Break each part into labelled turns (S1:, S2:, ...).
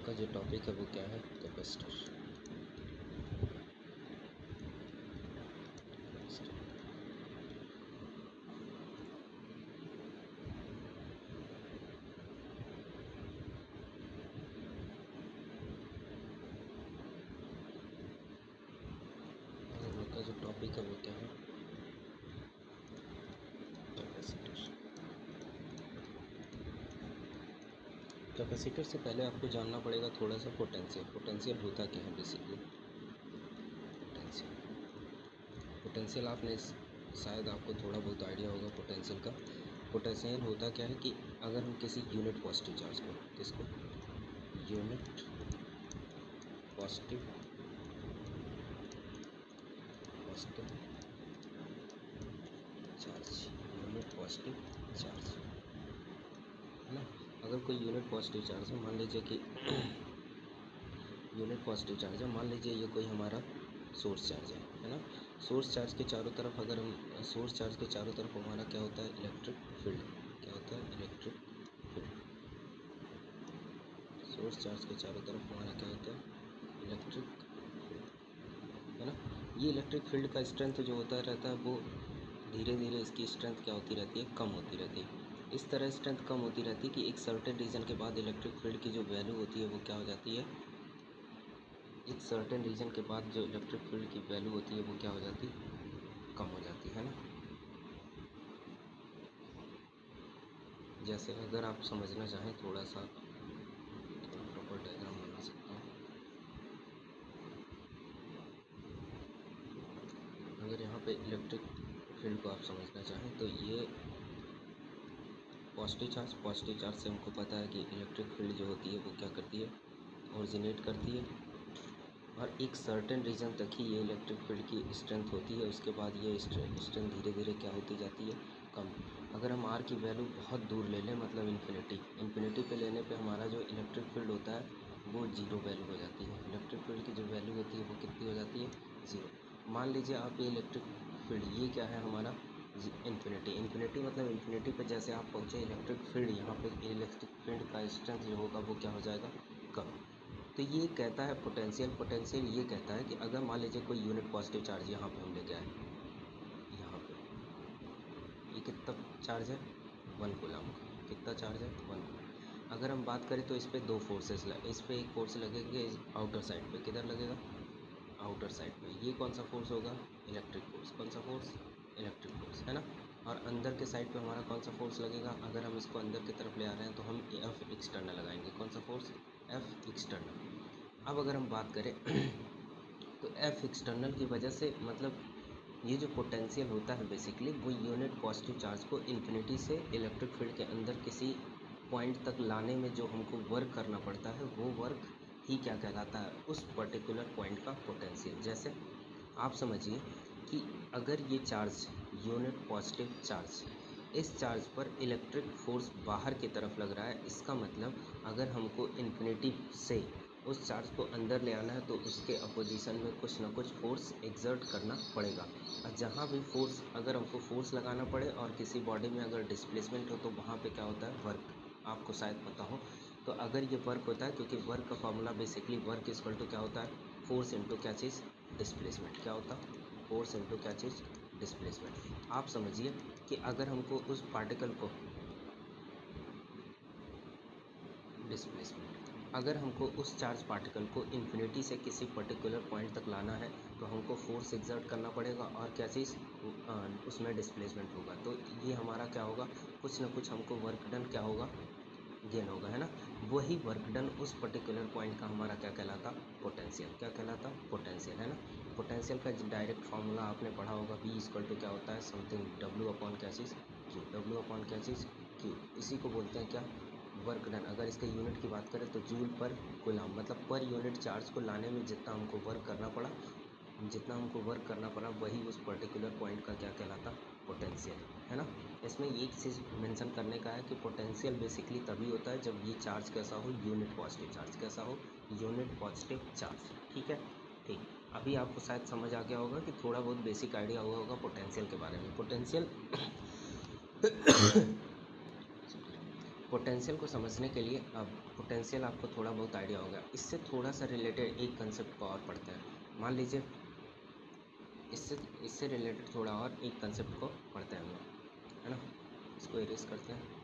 S1: का जो टॉपिक है वो क्या है? कैपेसिटर। हम लोग का जो टॉपिक है वो क्या है? कैपेसिटर। कैपेसिटर से पहले आपको जानना पड़ेगा थोड़ा सा पोटेंशियल। पोटेंशियल होता क्या है बेसिकली? पोटेंशियल पोटेंशियल आपने शायद आपको थोड़ा बहुत आइडिया होगा पोटेंशियल का। पोटेंशियल होता क्या है कि अगर हम किसी यूनिट पॉजिटिव चार्ज को, किसको, unit positive positive charge, unit positive charge है ना। अगर कोई यूनिट पॉजिटिव चार्ज है, मान लीजिए कि यूनिट पॉजिटिव चार्ज है, मान लीजिए ये कोई हमारा सोर्स चार्ज है ना। सोर्स चार्ज के चारों तरफ अगर हम सोर्स चार्ज के चारों तरफ हमारा क्या होता है? Electric field. क्या होता है? Electric field. सोर्स चार्ज के चारों तरफ हमारा क्या होता है? इलेक्ट्रिक फील्ड है ना। ये इलेक्ट्रिक फील्ड का स्ट्रेंथ जो होता रहता है वो धीरे धीरे इसकी स्ट्रेंथ क्या होती रहती है? कम होती रहती है। इस तरह स्ट्रेंथ कम होती रहती है कि एक सर्टेन रीजन के बाद इलेक्ट्रिक फील्ड की जो वैल्यू होती है वो क्या हो जाती है? एक सर्टेन रीजन के बाद जो इलेक्ट्रिक फील्ड की वैल्यू होती है वो क्या हो जाती है? कम हो जाती है ना। जैसे अगर आप समझना चाहें थोड़ा प्रॉपर डायग्राम बना सकता हूँ। अगर यहाँ पे इलेक्ट्रिक फील्ड को आप समझना चाहें तो ये पॉजिटिव चार्ज से हमको पता है कि इलेक्ट्रिक फील्ड जो होती है वो क्या करती है? ओरिजिनेट करती है और एक सर्टेन रीजन तक ही ये इलेक्ट्रिक फील्ड की स्ट्रेंथ होती है। उसके बाद ये स्ट्रेंथ धीरे धीरे क्या होती जाती है? कम। अगर हम आर की वैल्यू बहुत दूर ले लें, मतलब इन्फिनिटी पे लेने पे हमारा जो इलेक्ट्रिक फील्ड होता है वो जीरो वैल्यू हो जाती है। इलेक्ट्रिक फील्ड की जो वैल्यू होती है वो कितनी हो जाती है? ज़ीरो। मान लीजिए आप ये इलेक्ट्रिक फील्ड, ये क्या है हमारा? इन्फिनिटी मतलब इन्फिनिटी पे जैसे आप पहुँचे इलेक्ट्रिक फील्ड, यहाँ पे इलेक्ट्रिक फील्ड का स्ट्रेंथ जो होगा वो क्या हो जाएगा? कम। तो ये कहता है पोटेंशियल ये कहता है कि अगर मान लीजिए कोई यूनिट पॉजिटिव चार्ज यहाँ पे हम लेके आए, यहाँ पे ये कितना चार्ज है? 1 कूलम। कितना चार्ज है? 1 कूलम। अगर हम बात करें तो इस पर दो फोर्सेस इस पर एक फोर्स लगेंगे आउटर साइड पे। किधर लगेगा? आउटर साइड पे। ये कौन सा फोर्स होगा? Electric force. कौन सा फोर्स? इलेक्ट्रिक फोर्स है ना। और अंदर के साइड पे हमारा कौन सा फोर्स लगेगा? अगर हम इसको अंदर की तरफ ले आ रहे हैं तो हम एफ एक्सटर्नल लगाएंगे। कौन सा फोर्स? F external. अब अगर हम बात करें तो एफ एक्सटर्नल की वजह से, मतलब ये जो पोटेंशियल होता है बेसिकली वो यूनिट पॉजिटिव चार्ज को इन्फिनिटी से इलेक्ट्रिक फील्ड के अंदर किसी पॉइंट तक लाने में जो हमको वर्क करना पड़ता है वो वर्क ही क्या कहलाता है? उस पर्टिकुलर पॉइंट का पोटेंशियल। जैसे आप समझिए कि अगर ये चार्ज यूनिट पॉजिटिव चार्ज, इस चार्ज पर इलेक्ट्रिक फोर्स बाहर की तरफ लग रहा है, इसका मतलब अगर हमको इन्फिनिटी से उस चार्ज को अंदर ले आना है तो उसके अपोजिशन में कुछ ना कुछ फोर्स एक्सर्ट करना पड़ेगा। और जहाँ भी फोर्स, अगर हमको फोर्स लगाना पड़े और किसी बॉडी में अगर डिस्प्लेसमेंट हो तो वहाँ पे क्या होता है? वर्क। आपको शायद पता हो। तो अगर ये वर्क होता है, क्योंकि वर्क का formula basically work equal to क्या होता है? फोर्स इंटू क्या चीज़? डिस्प्लेसमेंट। क्या होता? फोर्स इंटू क्या चीज़? डिस्प्लेसमेंट। आप समझिए कि अगर हमको उस पार्टिकल को डिस्प्लेसमेंट, अगर हमको उस चार्ज पार्टिकल को इन्फिनिटी से किसी पर्टिकुलर पॉइंट तक लाना है तो हमको फोर्स एक्सर्ट करना पड़ेगा और क्या चीज़? उसमें डिस्प्लेसमेंट होगा। तो ये हमारा क्या होगा? कुछ ना कुछ हमको वर्क डन क्या होगा? गेन होगा, है ना। वही वर्क डन उस पर्टिकुलर पॉइंट का हमारा क्या कहलाता? पोटेंशियल। क्या कहलाता? पोटेंशियल, है ना। पोटेंशियल का डायरेक्ट फार्मूला आपने पढ़ा होगा, V इक्वल टू क्या होता है? समथिंग W अपॉन क्या चीज़? Q। W अपॉन क्या चीज़? Q। इसी को बोलते हैं क्या? Work done. अगर इसके यूनिट की बात करें तो जूल पर कूलम, मतलब पर यूनिट चार्ज को लाने में जितना हमको वर्क करना पड़ा वही उस पर्टिकुलर पॉइंट का क्या कहलाता? पोटेंशियल, है ना। इसमें एक चीज़ मेंशन करने का है कि पोटेंशियल बेसिकली तभी होता है जब ये चार्ज कैसा हो? Unit positive charge. कैसा हो? Unit positive charge. ठीक है, ठीक। अभी आपको शायद समझ आ गया होगा कि थोड़ा बहुत बेसिक आइडिया हुआ होगा पोटेंशियल के बारे में। पोटेंशियल पोटेंशियल को समझने के लिए अब पोटेंशियल आपको थोड़ा बहुत आइडिया होगा, इससे थोड़ा सा रिलेटेड एक कंसेप्ट को और पढ़ते हैं। मान लीजिए इससे रिलेटेड थोड़ा और एक कंसेप्ट को पढ़ते हैं हम लोग, है ना। इसको इरेज करते हैं।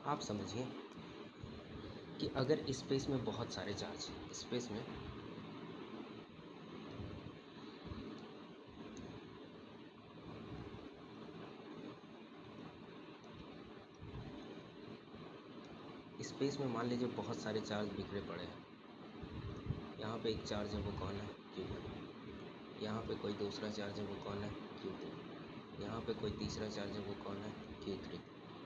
S1: आप समझिए कि अगर स्पेस में बहुत सारे चार्ज, स्पेस में मान लीजिए बहुत सारे चार्ज बिखरे पड़े हैं। यहाँ पे एक चार्ज है, वो कौन है? Q1। यहाँ पे कोई दूसरा चार्ज है, वो कौन है? Q2। यहाँ पे कोई तीसरा चार्ज है, वो कौन है? Q3।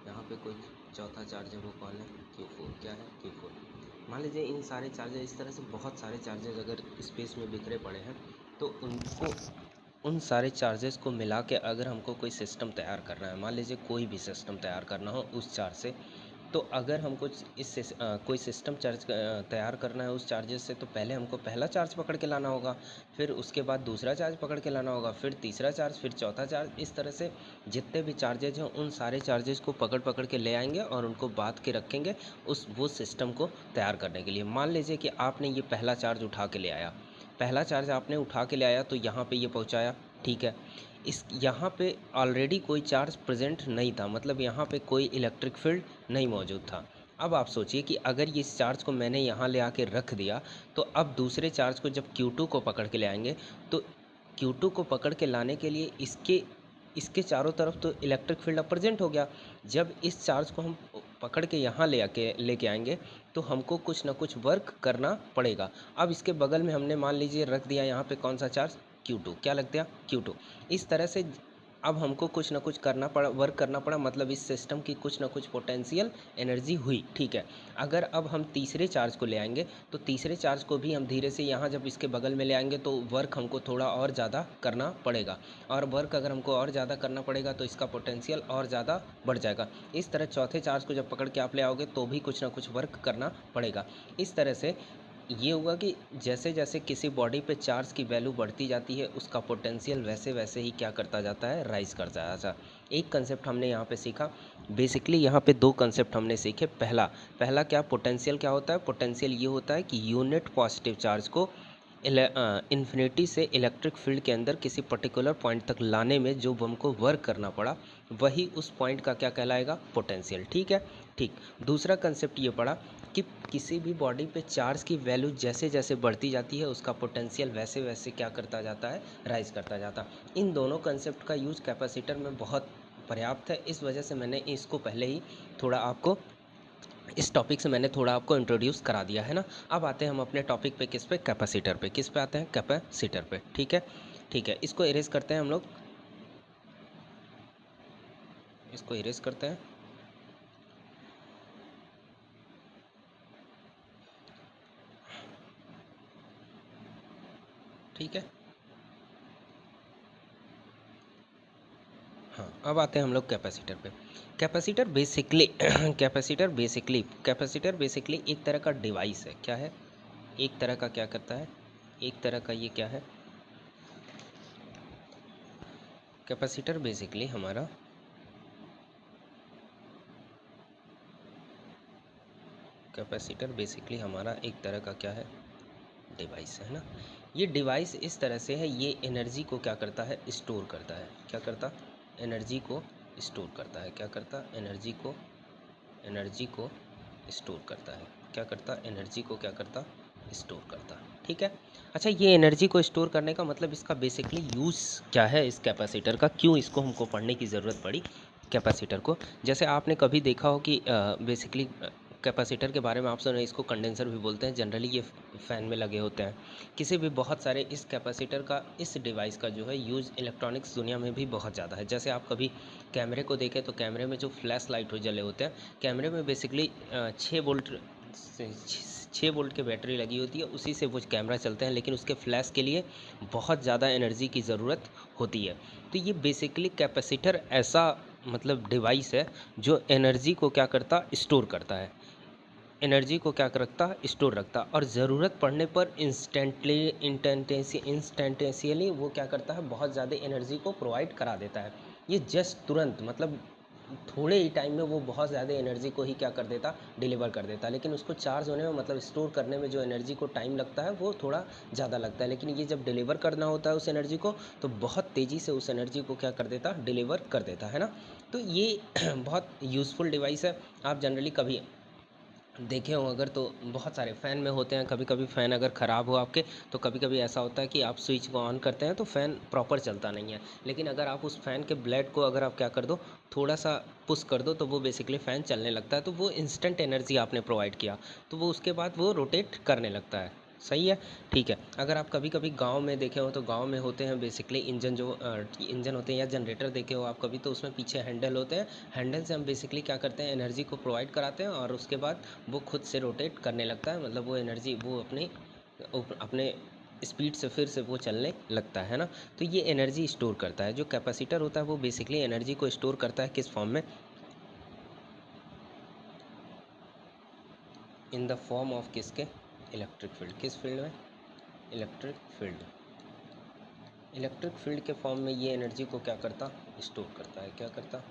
S1: यहाँ पे कोई चौथा चार्ज है, वो कौन है? Q4। क्या है? Q4। मान लीजिए इन सारे चार्जेस, इस तरह से बहुत सारे चार्जेस अगर स्पेस में बिखरे पड़े हैं, तो उन सारे चार्जेस को मिला के अगर हमको कोई सिस्टम तैयार करना है, मान लीजिए कोई भी सिस्टम तैयार करना हो उस चार्ज से, तो अगर हमको कोई सिस्टम चार्ज तैयार करना है उस चार्जेस से, तो पहले हमको पहला चार्ज पकड़ के लाना होगा, फिर उसके बाद दूसरा चार्ज पकड़ के लाना होगा, फिर तीसरा चार्ज, फिर चौथा चार्ज। इस तरह से जितने भी चार्जेज हैं उन सारे चार्जेस को पकड़ के ले आएंगे और उनको बांध के रखेंगे वो सिस्टम को तैयार करने के लिए। मान लीजिए कि आपने ये पहला चार्ज उठा के ले आया, पहला चार्ज आपने उठा के ले आया, तो यहाँ पे ये पहुँचाया, ठीक है। यहाँ पे ऑलरेडी कोई चार्ज प्रेजेंट नहीं था, मतलब यहाँ पे कोई इलेक्ट्रिक फील्ड नहीं मौजूद था। अब आप सोचिए कि अगर ये इस चार्ज को मैंने यहाँ ले आके रख दिया, तो अब दूसरे चार्ज को जब Q2 को पकड़ के ले आएंगे, तो Q2 को पकड़ के लाने के लिए इसके चारों तरफ तो इलेक्ट्रिक फील्ड अब प्रेजेंट हो गया। जब इस चार्ज को हम पकड़ के यहाँ लेके आएंगे, तो हमको कुछ ना कुछ वर्क करना पड़ेगा। अब इसके बगल में हमने मान लीजिए रख दिया यहाँ पे कौन सा चार्ज? Q2। क्या लग गया? Q2। इस तरह से अब हमको कुछ ना कुछ वर्क करना पड़ा, मतलब इस सिस्टम की कुछ ना कुछ पोटेंशियल एनर्जी हुई, ठीक है। अगर अब हम तीसरे चार्ज को ले आएंगे, तो तीसरे चार्ज को भी हम धीरे से यहाँ जब इसके बगल में ले आएंगे, तो वर्क हमको थोड़ा और ज़्यादा करना पड़ेगा, और वर्क अगर हमको और ज़्यादा करना पड़ेगा तो इसका पोटेंशियल और ज़्यादा बढ़ जाएगा। इस तरह चौथे चार्ज को जब पकड़ के आप ले आओगे, तो भी कुछ ना कुछ वर्क करना पड़ेगा। इस तरह से ये हुआ कि जैसे जैसे किसी बॉडी पे चार्ज की वैल्यू बढ़ती जाती है, उसका पोटेंशियल वैसे वैसे ही क्या करता जाता है? राइज करता जाता है। एक कंसेप्ट हमने यहाँ पे सीखा, बेसिकली यहाँ पे दो कंसेप्ट हमने सीखे। पहला क्या? पोटेंशियल क्या होता है? पोटेंशियल ये होता है कि यूनिट पॉजिटिव चार्ज को इन्फिनिटी से इलेक्ट्रिक फील्ड के अंदर किसी पर्टिकुलर पॉइंट तक लाने में जो हमको वर्क करना पड़ा, वही उस पॉइंट का क्या कहलाएगा? पोटेंशियल, ठीक है। ठीक। दूसरा कंसेप्ट ये पड़ा कि किसी भी बॉडी पे चार्ज की वैल्यू जैसे जैसे बढ़ती जाती है, उसका पोटेंशियल वैसे वैसे क्या करता जाता है? राइज करता जाता। इन दोनों कंसेप्ट का यूज़ कैपेसिटर में बहुत पर्याप्त है, इस वजह से मैंने इसको पहले ही थोड़ा आपको इस टॉपिक से मैंने थोड़ा आपको इंट्रोड्यूस करा दिया है ना। अब आते हैं हम अपने टॉपिक पे, किस पे? कैपेसिटर पे। किस पे आते हैं? कैपेसिटर पे, ठीक है। ठीक है, इसको इरेज करते हैं हम लोग, इसको इरेज करते हैं। ठीक है, हाँ, अब आते हैं हम लोग कैपेसिटर पे। कैपेसिटर बेसिकली एक तरह का डिवाइस है। क्या है? एक तरह का क्या करता है? एक तरह का ये क्या है? कैपेसिटर बेसिकली हमारा एक तरह का क्या है? डिवाइस है ना। ये डिवाइस इस तरह से है, ये एनर्जी को क्या करता है? स्टोर करता है। क्या करता? एनर्जी को स्टोर करता है। क्या करता? एनर्जी को स्टोर करता है। क्या करता? एनर्जी को क्या करता? स्टोर करता। ठीक है। अच्छा, ये एनर्जी को स्टोर करने का मतलब इसका बेसिकली यूज़ क्या है इस कैपेसिटर का? क्यों इसको हमको पढ़ने की ज़रूरत पड़ी कैपेसिटर को? जैसे आपने कभी देखा हो कि बेसिकली कैपेसिटर के बारे में आप सुने, इसको कंडेंसर भी बोलते हैं। जनरली ये फ़ैन में लगे होते हैं। किसी भी बहुत सारे इस कैपेसिटर का, इस डिवाइस का जो है यूज़ इलेक्ट्रॉनिक्स दुनिया में भी बहुत ज़्यादा है। जैसे आप कभी कैमरे को देखें तो कैमरे में जो फ्लैश लाइट हो जले होते हैं, कैमरे में बेसिकली 6 वोल्ट की बैटरी लगी होती है, उसी से वो कैमरा चलते हैं, लेकिन उसके फ्लैश के लिए बहुत ज़्यादा एनर्जी की ज़रूरत होती है। तो ये बेसिकली कैपेसिटर ऐसा मतलब डिवाइस है जो एनर्जी को क्या करता, स्टोर करता है। एनर्जी को क्या रखता, स्टोर रखता, और ज़रूरत पड़ने पर इंस्टेंटेनियसली वो क्या करता है, बहुत ज़्यादा एनर्जी को प्रोवाइड करा देता है। ये जस्ट तुरंत मतलब थोड़े ही टाइम में वो बहुत ज़्यादा एनर्जी को ही क्या कर देता, डिलीवर कर देता। लेकिन उसको चार्ज होने में मतलब स्टोर करने में जो एनर्जी को टाइम लगता है वो थोड़ा ज़्यादा लगता है, लेकिन ये जब डिलीवर करना होता है उस एनर्जी को, तो बहुत तेज़ी से उस एनर्जी को क्या कर देता, डिलीवर कर देता है ना। तो ये बहुत यूज़फुल डिवाइस है। आप जनरली कभी देखे हो अगर तो बहुत सारे फ़ैन में होते हैं। कभी कभी फ़ैन अगर ख़राब हो आपके, तो कभी कभी ऐसा होता है कि आप स्विच को ऑन करते हैं तो फ़ैन प्रॉपर चलता नहीं है। लेकिन अगर आप उस फ़ैन के ब्लेड को अगर आप क्या कर दो, थोड़ा सा पुश कर दो, तो वो बेसिकली फ़ैन चलने लगता है। तो वो इंस्टेंट एनर्जी आपने प्रोवाइड किया, तो वो उसके बाद वो रोटेट करने लगता है। सही है, ठीक है। अगर आप कभी कभी गांव में देखे हो तो गांव में होते हैं बेसिकली इंजन, जो इंजन होते हैं या जनरेटर देखे हो आप कभी, तो उसमें पीछे हैंडल होते हैं। हैंडल से हम बेसिकली क्या करते हैं, एनर्जी को प्रोवाइड कराते हैं, और उसके बाद वो खुद से रोटेट करने लगता है। मतलब वो एनर्जी वो अपने स्पीड से फिर से वो चलने लगता है ना। तो ये एनर्जी स्टोर करता है। जो कैपेसिटर होता है वो बेसिकली एनर्जी को स्टोर करता है किस फॉर्म में, इन द फॉर्म ऑफ किसके, इलेक्ट्रिक फील्ड। किस फील्ड में, इलेक्ट्रिक फील्ड। इलेक्ट्रिक फील्ड के फॉर्म में ये एनर्जी को क्या करता, स्टोर करता है। क्या करता,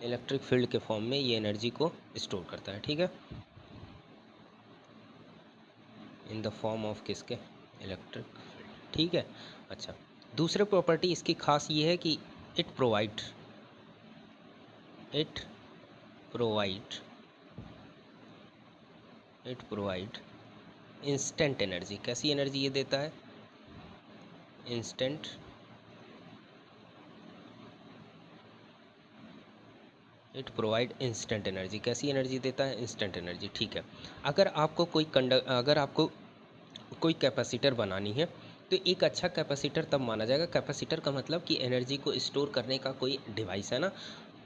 S1: इलेक्ट्रिक फील्ड के फॉर्म में ये एनर्जी को स्टोर करता है। ठीक है, इन द फॉर्म ऑफ किसके, इलेक्ट्रिक फील्ड। ठीक है, अच्छा। दूसरे प्रॉपर्टी इसकी खास ये है कि it provide it provide it provide instant energy. कैसी एनर्जी ये देता है, instant. It provide instant energy. कैसी एनर्जी देता है, इंस्टेंट एनर्जी। ठीक है, अगर आपको कोई कैपेसिटर बनानी है, तो एक अच्छा कैपेसिटर तब माना जाएगा। कैपेसिटर का मतलब कि एनर्जी को स्टोर करने का कोई डिवाइस है ना।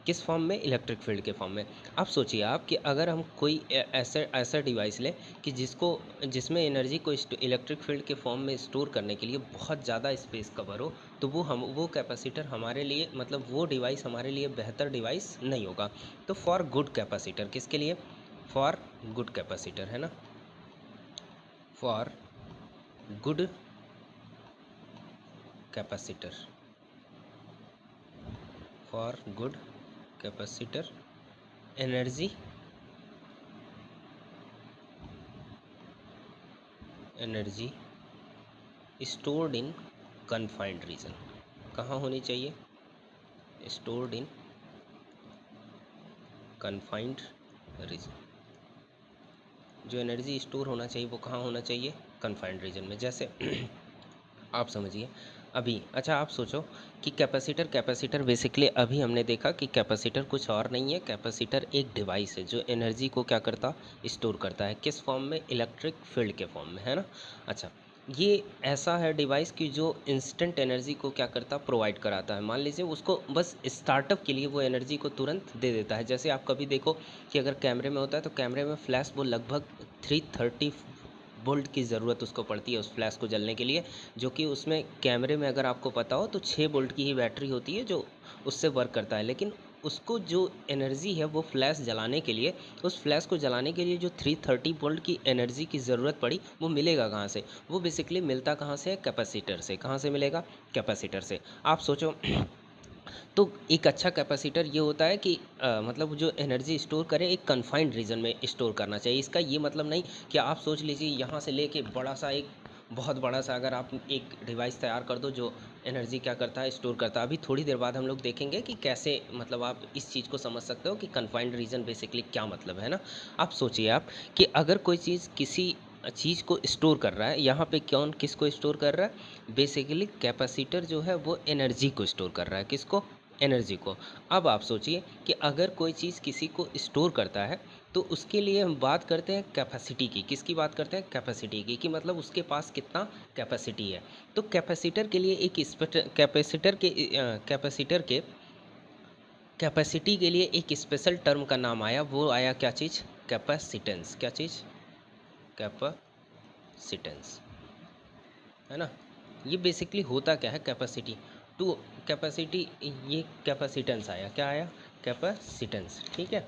S1: किस फॉर्म में, इलेक्ट्रिक फील्ड के फॉर्म में। आप सोचिए आप कि अगर हम कोई ऐसा डिवाइस लें कि जिसमें एनर्जी को इलेक्ट्रिक फील्ड के फॉर्म में स्टोर करने के लिए बहुत ज़्यादा स्पेस कवर हो, तो वो कैपेसिटर हमारे लिए, मतलब वो डिवाइस हमारे लिए बेहतर डिवाइस नहीं होगा। तो फॉर गुड कैपेसिटर, किसके लिए, फॉर गुड कैपेसिटर, है ना, for good capacitor, for good capacitor energy stored in confined region. कहाँ होनी चाहिए, स्टोर्ड इन कन्फाइंड रीजन। जो एनर्जी स्टोर होना चाहिए वो कहाँ होना चाहिए, कन्फाइंड रीजन में। जैसे आप समझिए अभी, अच्छा आप सोचो कि कैपेसिटर बेसिकली अभी हमने देखा कि कैपेसिटर कुछ और नहीं है। कैपेसिटर एक डिवाइस है जो एनर्जी को क्या करता, स्टोर करता है। किस फॉर्म में, इलेक्ट्रिक फील्ड के फॉर्म में, है ना। अच्छा, ये ऐसा है डिवाइस कि जो इंस्टेंट एनर्जी को क्या करता, प्रोवाइड कराता है। मान लीजिए उसको बस स्टार्टअप के लिए वो एनर्जी को तुरंत दे देता है। जैसे आप कभी देखो कि अगर कैमरे में होता है तो कैमरे में फ्लैश वो लगभग 330 वोल्ट की ज़रूरत उसको पड़ती है उस फ्लैश को जलने के लिए, जो कि उसमें कैमरे में अगर आपको पता हो तो 6 वोल्ट की ही बैटरी होती है जो उससे वर्क करता है। लेकिन उसको जो एनर्जी है वो फ्लैश जलाने के लिए, उस फ्लैश को जलाने के लिए जो 330 वोल्ट की एनर्जी की ज़रूरत पड़ी, वो मिलेगा कहाँ से, वो बेसिकली मिलता कहाँ से, कैपेसिटर से। कहाँ से मिलेगा, कैपेसिटर से। आप सोचो तो एक अच्छा कैपेसिटर ये होता है कि मतलब जो एनर्जी स्टोर करे एक कन्फाइंड रीजन में स्टोर करना चाहिए। इसका ये मतलब नहीं कि आप सोच लीजिए यहाँ से लेके बड़ा सा एक बहुत बड़ा सा अगर आप एक डिवाइस तैयार कर दो जो एनर्जी क्या करता है, स्टोर करता है। अभी थोड़ी देर बाद हम लोग देखेंगे कि कैसे मतलब आप इस चीज़ को समझ सकते हो कि कन्फाइंड रीजन बेसिकली क्या मतलब है ना। आप सोचिए आप कि अगर कोई चीज़ किसी चीज़ को स्टोर कर रहा है, यहाँ पे कौन किसको स्टोर कर रहा है, बेसिकली कैपेसिटर जो है वो एनर्जी को स्टोर कर रहा है। किसको, एनर्जी को। अब आप सोचिए कि अगर कोई चीज़ किसी को स्टोर करता है तो उसके लिए हम बात करते हैं कैपेसिटी की। किसकी बात करते हैं? कैपेसिटी की, कि मतलब उसके पास कितना कैपेसिटी है। तो कैपेसिटर के लिए एक कैपेसिटी के लिए एक स्पेशल टर्म का नाम आया, वो आया क्या चीज़? कैपेसिटेंस। क्या चीज़? कैपेसिटेंस, है ना। ये बेसिकली होता क्या है? कैपेसिटी टू कैपेसिटी, ये कैपेसिटेंस आया। क्या आया? कैपेसिटेंस, ठीक है।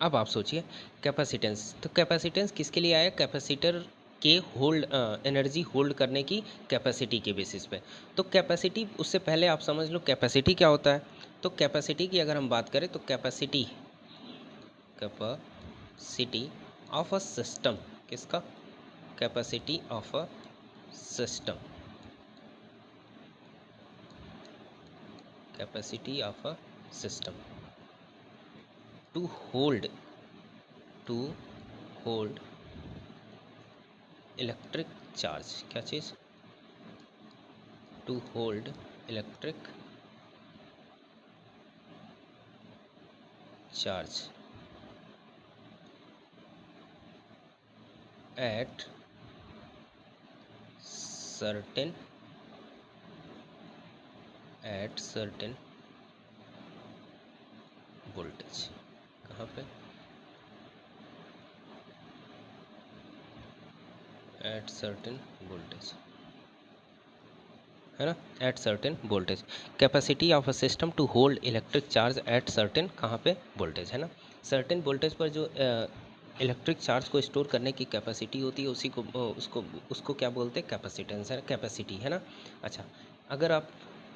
S1: अब आप सोचिए कैपेसिटेंस, तो कैपेसिटेंस किसके लिए आया? कैपेसिटर के होल्ड एनर्जी होल्ड करने की कैपेसिटी के बेसिस पे। तो कैपेसिटी, उससे पहले आप समझ लो कैपेसिटी क्या होता है। तो कैपेसिटी की अगर हम बात करें तो कैपेसिटी ऑफ अ सिस्टम, किसका? Capacity of a system, capacity of a system to hold electric charge. क्या चीज़? To hold electric charge at certain voltage. कहाँ पे? एट सर्टेन वोल्टेज, है ना। At certain voltage, capacity of a system to hold electric charge at certain, कहाँ पे? Voltage, है ना। सर्टेन वोल्टेज पर जो इलेक्ट्रिक चार्ज को स्टोर करने की कैपेसिटी होती है उसी को उसको क्या बोलते हैं? कैपेसिटेंस, है, कैपेसिटी, है ना। अच्छा, अगर आप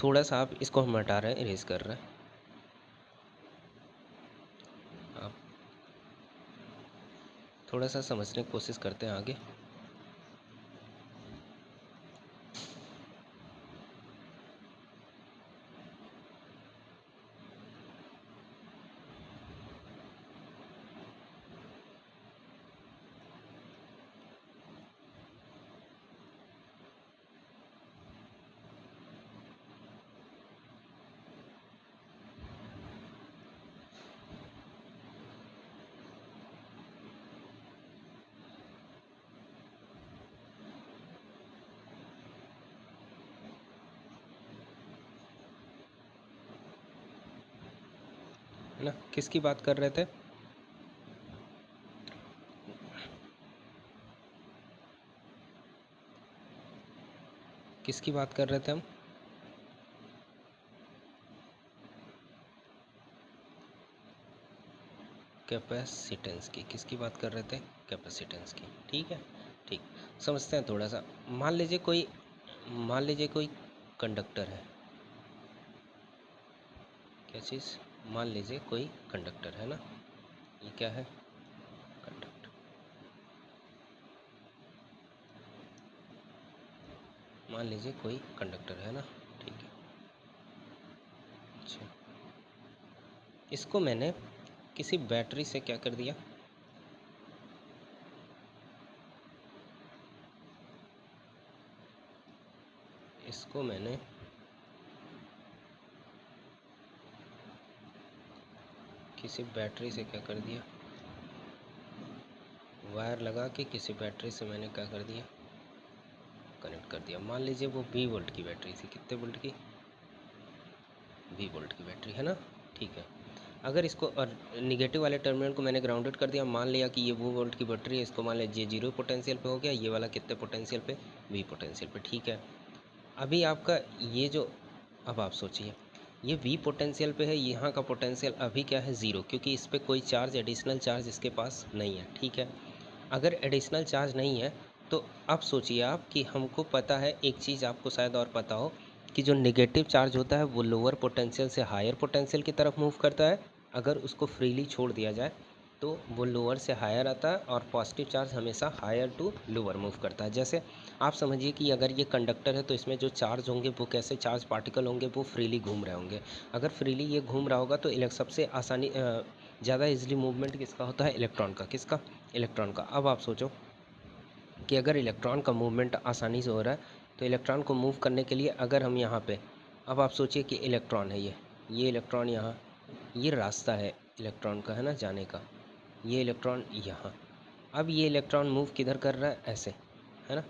S1: थोड़ा सा, आप इसको हम हटा रहे हैं, इरेज कर रहे हैं, आप थोड़ा सा समझने की कोशिश करते हैं आगे। है ना, किसकी बात कर रहे थे? किसकी बात कर रहे थे हम? कैपेसिटेंस की। किसकी बात कर रहे थे? कैपेसिटेंस की, ठीक है। ठीक, समझते हैं थोड़ा सा। मान लीजिए कोई कंडक्टर है। क्या चीज़? मान लीजिए कोई कंडक्टर है ना। ये क्या है? कंडक्टर। मान लीजिए कोई कंडक्टर है ना, ठीक है। अच्छा, इसको मैंने किसी बैटरी से क्या कर दिया? इसको मैंने किसी बैटरी से क्या कर दिया? वायर लगा के किसी बैटरी से मैंने क्या कर दिया? कनेक्ट कर दिया। मान लीजिए वो 20 वोल्ट की बैटरी थी। कितने वोल्ट की? 20 वोल्ट की बैटरी, है ना, ठीक है। अगर इसको और निगेटिव वाले टर्मिनल को मैंने ग्राउंडेड कर दिया, मान लिया कि ये वो वोल्ट की बैटरी है, इसको मान लीजिए 0 पोटेंशियल पे हो गया, ये वाला कितने पोटेंशियल पे? 20 पोटेंशियल पे, ठीक है। अभी आपका ये जो, अब आप सोचिए ये V पोटेंशियल पे है, यहाँ का पोटेंशियल अभी क्या है? 0, क्योंकि इस पर कोई चार्ज, एडिशनल चार्ज इसके पास नहीं है, ठीक है। अगर एडिशनल चार्ज नहीं है तो अब सोचिए आप कि हमको पता है एक चीज़, आपको शायद और पता हो कि जो नेगेटिव चार्ज होता है वो लोअर पोटेंशियल से हायर पोटेंशियल की तरफ मूव करता है। अगर उसको फ्रीली छोड़ दिया जाए तो वो लोअर से हायर आता है, और पॉजिटिव चार्ज हमेशा हायर टू लोअर मूव करता है। जैसे आप समझिए कि अगर ये कंडक्टर है तो इसमें जो चार्ज होंगे वो कैसे चार्ज पार्टिकल होंगे? वो फ्रीली घूम रहे होंगे। अगर फ्रीली ये घूम रहा होगा तो सबसे आसानी ज़्यादा इजीली मूवमेंट किसका होता है? इलेक्ट्रॉन का। किसका? इलेक्ट्रॉन का। अब आप सोचो कि अगर इलेक्ट्रॉन का मूवमेंट आसानी से हो रहा है तो इलेक्ट्रॉन को मूव करने के लिए अगर हम यहाँ पे, अब आप सोचिए कि इलेक्ट्रॉन है ये इलेक्ट्रॉन यहाँ, ये रास्ता है इलेक्ट्रॉन का, है ना, जाने का, ये इलेक्ट्रॉन यहाँ। अब ये इलेक्ट्रॉन मूव किधर कर रहा है, ऐसे, है ना,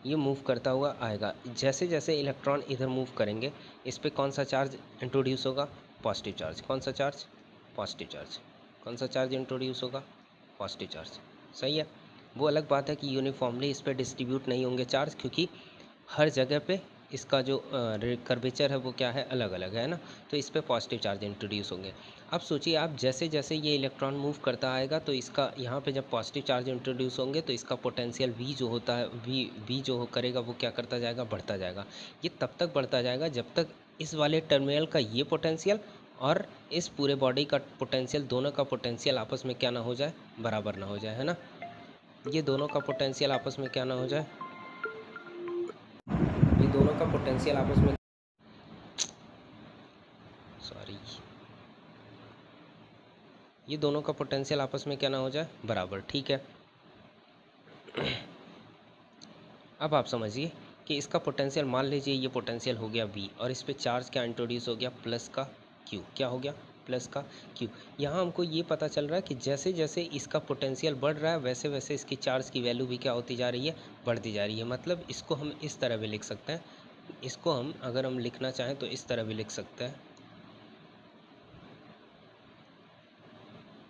S1: ये मूव करता हुआ आएगा। जैसे जैसे इलेक्ट्रॉन इधर मूव करेंगे, इस पर कौन सा चार्ज इंट्रोड्यूस होगा, पॉजिटिव चार्ज। कौन सा चार्ज, पॉजिटिव चार्ज। कौन सा चार्ज इंट्रोड्यूस होगा, पॉजिटिव चार्ज। सही है। वो अलग बात है कि यूनिफॉर्मली इस पर डिस्ट्रीब्यूट नहीं होंगे चार्ज, क्योंकि हर जगह पे इसका जो कर्वेचर है वो क्या है, अलग अलग है ना, तो इस पे पॉजिटिव चार्ज इंट्रोड्यूस होंगे। अब सोचिए आप, जैसे जैसे ये इलेक्ट्रॉन मूव करता आएगा तो इसका यहाँ पे जब पॉजिटिव चार्ज इंट्रोड्यूस होंगे तो इसका पोटेंशियल वी जो होता है, वी जो करेगा वो क्या करता जाएगा, बढ़ता जाएगा। ये तब तक बढ़ता जाएगा जब तक इस वाले टर्मिनल का ये पोटेंशियल और इस पूरे बॉडी का पोटेंशियल, दोनों का पोटेंशियल आपस में क्या ना हो जाए, बराबर ना हो जाए, है ना। ये दोनों का पोटेंशियल आपस में क्या ना हो जाए, ये दोनों का पोटेंशियल आपस में, सॉरी, ये दोनों का पोटेंशियल आपस में क्या ना हो जाए, बराबर। ठीक है। अब आप समझिए कि इसका पोटेंशियल, मान लीजिए ये पोटेंशियल हो गया V और इस पे चार्ज क्या इंट्रोड्यूस हो गया, प्लस का Q। क्या हो गया, प्लस का Q। यहाँ हमको ये पता चल रहा है कि जैसे जैसे इसका पोटेंशियल बढ़ रहा है वैसे वैसे इसकी चार्ज की वैल्यू भी क्या होती जा रही है, बढ़ती जा रही है। मतलब इसको हम इस तरह भी लिख सकते हैं, इसको हम अगर हम लिखना चाहें तो इस तरह भी लिख सकते हैं,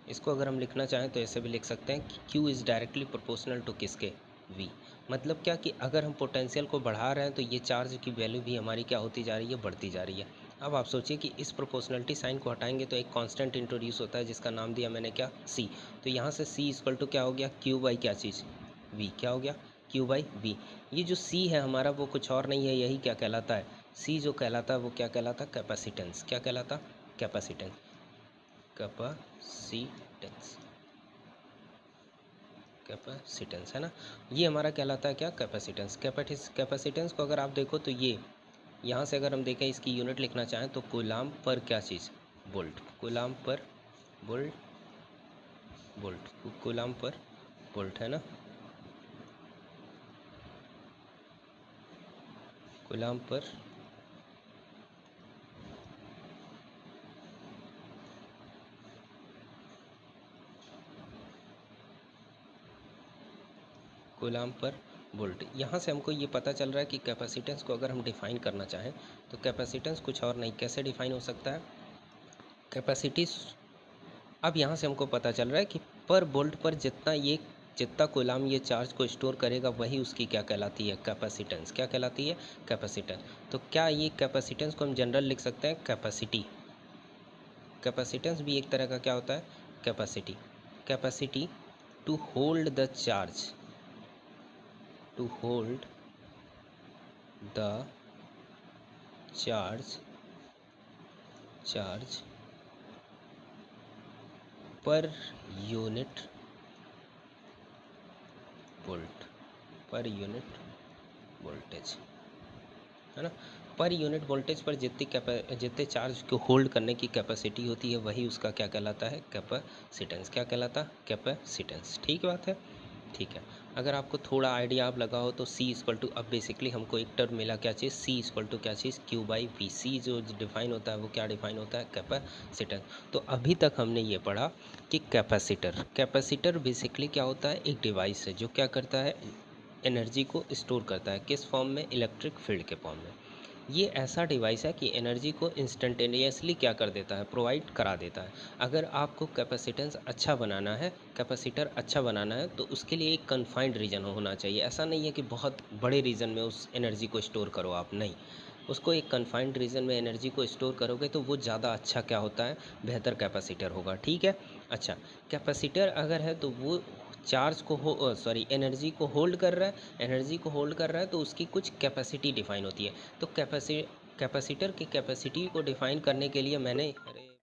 S1: इसको अगर हम लिखना चाहें तो ऐसे भी लिख सकते हैं कि Q is directly proportional to किसके, V। मतलब क्या कि अगर हम पोटेंशियल को बढ़ा रहे हैं तो ये चार्ज की वैल्यू भी हमारी क्या होती जा रही है, बढ़ती जा रही है। अब आप सोचिए कि इस प्रोपोर्शनलिटी साइन को हटाएंगे तो एक कांस्टेंट इंट्रोड्यूस होता है जिसका नाम दिया मैंने क्या, C। तो यहाँ से C इक्वल टू क्या हो गया, Q बाई क्या चीज़, V। क्या हो गया, Q बाई V। ये जो C है हमारा वो कुछ और नहीं है, यही क्या कहलाता है, C जो कहलाता है वो क्या कहलाता है, कैपेसिटेंस। क्या कहलाता, कैपेसिटेंस, कैपेसिटेंस, कैपेसिटेंस, है ना। ये हमारा कहलाता है क्या, कैपेसिटेंस। कैपेसिटेंस को अगर आप देखो तो ये यहाँ से अगर हम देखें, इसकी यूनिट लिखना चाहें तो कूलाम पर क्या चीज़, वोल्ट। कूलाम पर वोल्ट, कूलाम पर वोल्ट, है ना। कूलाम पर कूलाम पर वोल्ट। यहाँ से हमको ये पता चल रहा है कि कैपेसिटेंस को अगर हम डिफ़ाइन करना चाहें तो कैपेसिटेंस कुछ और नहीं, कैसे डिफ़ाइन हो सकता है, कैपेसिटी। अब यहाँ से हमको पता चल रहा है कि पर वोल्ट पर जितना कूलाम ये चार्ज को स्टोर करेगा वही उसकी क्या कहलाती है, कैपेसिटेंस। क्या कहलाती है, कैपेसिटेंस। तो क्या ये कैपेसिटेंस को हम जनरल लिख सकते हैं, कैपेसिटी। कैपेसिटेंस भी एक तरह का क्या होता है, capacity. Capacity to hold the charge, to hold the charge per unit volt, per unit voltage, है ना। पर यूनिट वोल्टेज पर जितने चार्ज को होल्ड करने की कैपेसिटी होती है वही उसका क्या कहलाता है, कैपेसिटेंस। क्या कहलाता है, कैपेसिटेंस। ठीक बात है, ठीक है। अगर आपको थोड़ा आइडिया आप लगाओ तो C इक्वल टू, अब बेसिकली हमको एक टर्म मिला क्या चीज़, C इक्वल टू क्या चीज़, Q बाई V। C जो डिफाइन होता है वो क्या डिफाइन होता है, कैपेसिटेंस। तो अभी तक हमने ये पढ़ा कि कैपेसिटर बेसिकली क्या होता है, एक डिवाइस है जो क्या करता है, एनर्जी को स्टोर करता है। किस फॉर्म में, इलेक्ट्रिक फील्ड के फॉर्म में। ये ऐसा डिवाइस है कि एनर्जी को इंस्टेंटेनियसली क्या कर देता है, प्रोवाइड करा देता है। अगर आपको कैपेसिटेंस अच्छा बनाना है, कैपेसिटर अच्छा बनाना है तो उसके लिए एक कन्फाइंड रीजन होना चाहिए। ऐसा नहीं है कि बहुत बड़े रीजन में उस एनर्जी को स्टोर करो आप, नहीं। उसको एक कन्फाइंड रीजन में एनर्जी को स्टोर करोगे तो वो ज़्यादा अच्छा क्या होता है, बेहतर कैपेसिटर होगा। ठीक है। अच्छा, कैपेसिटर अगर है तो वो चार्ज को एनर्जी को होल्ड कर रहा है, एनर्जी को होल्ड कर रहा है तो उसकी कुछ कैपेसिटी डिफाइन होती है। तो कैपेसिटर की कैपेसिटी को डिफाइन करने के लिए मैंने